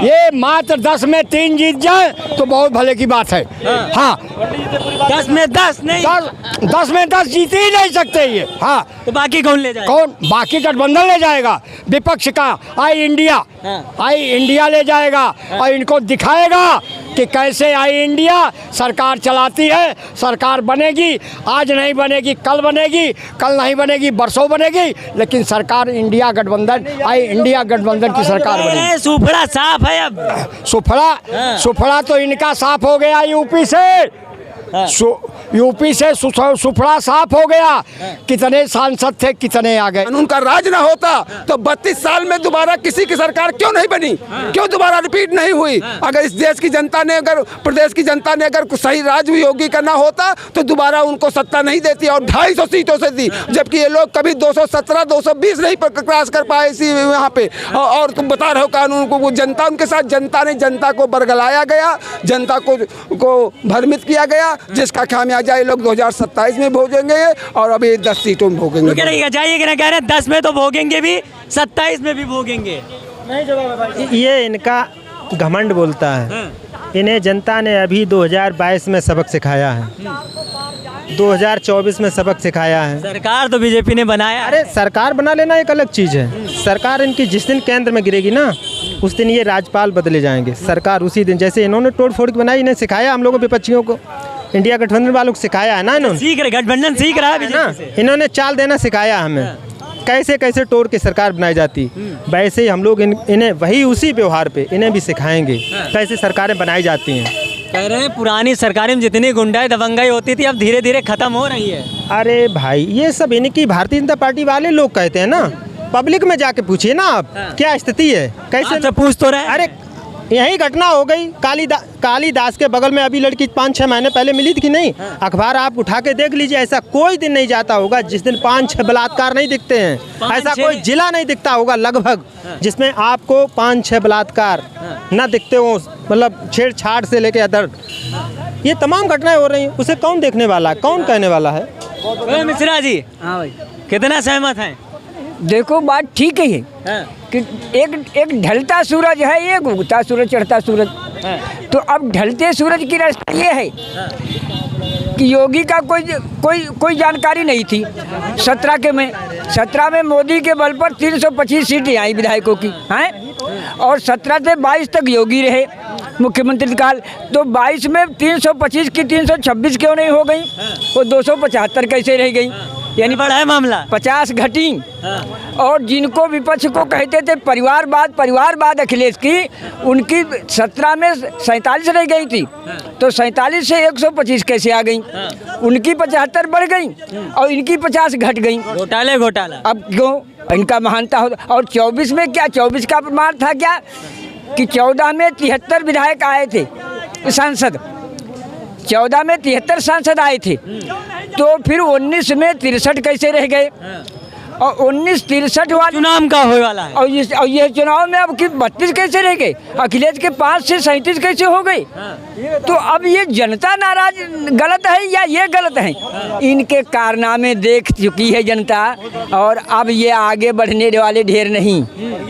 ये मात्र 10 में 3 जीत जाए तो बहुत भले की बात है। हाँ 10 में 10 नहीं, 10 में 10 जीत ही नहीं सकते ये। हाँ तो बाकी कौन ले जाए? कौन? बाकी गठबंधन ले जाएगा, विपक्ष का आई इंडिया ले जाएगा और इनको दिखाएगा कि कैसे आई इंडिया सरकार चलाती है। सरकार बनेगी, आज नहीं बनेगी कल बनेगी, कल नहीं बनेगी बरसों बनेगी, लेकिन सरकार इंडिया गठबंधन आई इंडिया गठबंधन की सरकार बनेगी। सुफड़ा साफ है अब। सुफड़ा तो इनका साफ हो गया यूपी से। यूपी से सुफड़ा साफ हो गया। कितने सांसद थे, कितने आ गए। उनका राज ना होता तो 32 साल में दोबारा किसी की सरकार क्यों नहीं बनी, क्यों दोबारा रिपीट नहीं हुई? अगर इस देश की जनता ने, अगर प्रदेश की जनता ने अगर सही राज योगी का ना होता तो दोबारा उनको सत्ता नहीं देती और 250 सीटों से दी, जबकि ये लोग कभी 217 220 नहीं क्रॉस कर पाए इसी यहाँ पे। और तुम बता रहे हो कानून को, जनता उनके साथ, जनता को बरगलाया गया, जनता को भ्रमित किया गया, जिसका खामियाजा ये लोग 2027 में भोगेंगे और अभी 10 सीटों में भोगेंगे। तो जाइए कि ना कह रहे हैं 10 में तो भोगेंगे भी, 27 में भी भोगेंगे। नहीं जवाब। ये इनका घमंड बोलता है। इन्हें जनता ने अभी 2022 में सबक सिखाया है, 2024 में सबक सिखाया है। सरकार तो बीजेपी ने बनाया। अरे सरकार बना लेना एक अलग चीज़ है। सरकार इनकी जिस दिन केंद्र में गिरेगी ना, उस दिन ये राज्यपाल बदले जाएंगे। सरकार उसी दिन, जैसे इन्होंने तोड़ फोड़ की बनाई, इन्हें सिखाया हम लोगों विपक्षियों को, इंडिया गठबंधन वालों को सिखाया है ना इन्होंने। सीख रहे, गठबंधन सीख रहा है ना, इन्होंने चाल देना सिखाया हमें, कैसे कैसे तोड़ के सरकार बनाई जाती। वैसे ही हम लोग इन्हें वही उसी व्यवहार पे इन्हें भी सिखाएंगे कैसे सरकारें बनाई जाती हैं। कह रहे हैं पुरानी सरकारें में जितनी गुंडाई दबंगाई होती थी अब धीरे धीरे खत्म हो रही है। अरे भाई ये सब इनकी भारतीय जनता पार्टी वाले लोग कहते हैं ना, पब्लिक में जाके पूछिए ना आप क्या स्थिति है, कैसे पूछ तो रहे। अरे यही घटना हो गई कालीदास के बगल में अभी लड़की 5-6 महीने पहले मिली थी कि नहीं। अखबार आप उठा के देख लीजिए, ऐसा कोई दिन नहीं जाता होगा जिस दिन 5-6 बलात्कार नहीं दिखते हैं। ऐसा कोई जिला नहीं दिखता होगा लगभग जिसमें आपको 5-6 बलात्कार न दिखते हो, मतलब छेड़छाड़ से लेके अदर ये तमाम घटनाएं हो रही हैं। उसे कौन देखने वाला है, कौन कहने वाला है? मिश्रा जी, हाँ भाई, कितना सहमत हैं? देखो बात ठीक ही है कि एक ढलता सूरज है, एक उगता सूरज, चढ़ता सूरज। तो अब ढलते सूरज की रास्ता ये है कि योगी का कोई जानकारी नहीं थी। 17 में मोदी के बल पर 325 सीटें आई विधायकों की हैं, और 17 से 22 तक योगी रहे मुख्यमंत्री काल। तो 22 में 325 की 326 क्यों नहीं हो गई? वो 275 कैसे रह गई? यानी बड़ा है मामला, 50 घटी। और जिनको विपक्ष को कहते थे परिवारवाद अखिलेश की, उनकी 17 में 47 रह गई थी, तो 47 से 125 कैसे आ गई? उनकी 75 बढ़ गई और इनकी 50 घट गई। घोटाला। अब क्यों इनका महानता हो? और 24 में क्या, 24 का प्रमाण था क्या कि 14 में 73 विधायक आए थे, सांसद 14 में 73 सांसद आए थे, तो फिर 19 में 63 कैसे रह गए? और 19-63 वाला चुनाव का होने वाला है, और ये चुनाव में अब 32 कैसे रह गए? अखिलेश के 5 से 37 कैसे हो गए? तो अब ये जनता नाराज गलत है या ये गलत है? इनके कारनामे देख चुकी है जनता, और अब ये आगे बढ़ने वाले ढेर नहीं।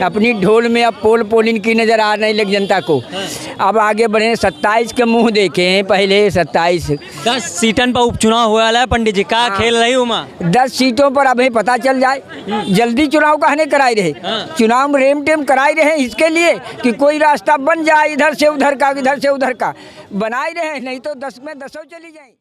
अपनी ढोल में अब पोल इनकी नज़र आ नहीं लगी जनता को। अब आगे बढ़े, 27 के मुँह देखें पहले। 27 10 सीटन पर उपचुनाव हुआ है पंडित जी, का खेल रही उमा 10 सीटों पर अभी पता चल जाए। जल्दी चुनाव कहने कराई रहे, चुनाव रेम टेम कराई रहे इसके लिए कि कोई रास्ता बन जाए, इधर से उधर का, इधर से उधर का बनाए रहे, नहीं तो 10 में 10 चली जाए।